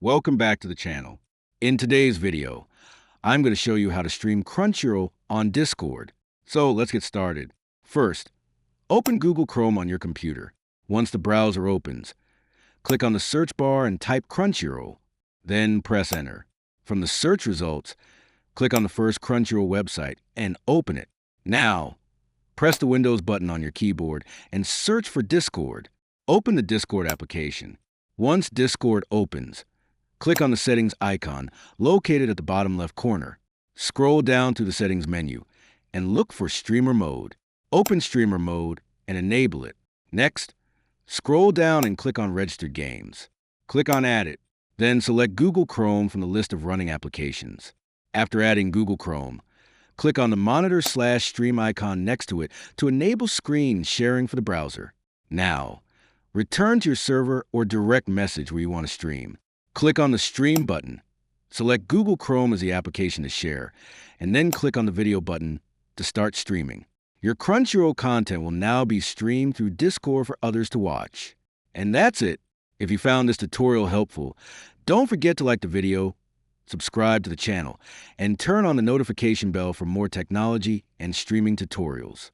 Welcome back to the channel. In today's video, I'm going to show you how to stream Crunchyroll on Discord. So let's get started. First, open Google Chrome on your computer. Once the browser opens, click on the search bar and type Crunchyroll. Then press enter. From the search results, click on the first Crunchyroll website and open it. Now, press the Windows button on your keyboard and search for Discord. Open the Discord application. Once Discord opens, click on the settings icon located at the bottom left corner. Scroll down to the settings menu and look for streamer mode. Open streamer mode and enable it. Next, scroll down and click on registered games. Click on add it. Then select Google Chrome from the list of running applications. After adding Google Chrome, click on the monitor/stream icon next to it to enable screen sharing for the browser. Now, return to your server or direct message where you want to stream. Click on the Stream button. Select Google Chrome as the application to share, and then click on the Video button to start streaming. Your Crunchyroll content will now be streamed through Discord for others to watch. And that's it. If you found this tutorial helpful, don't forget to like the video, subscribe to the channel, and turn on the notification bell for more technology and streaming tutorials.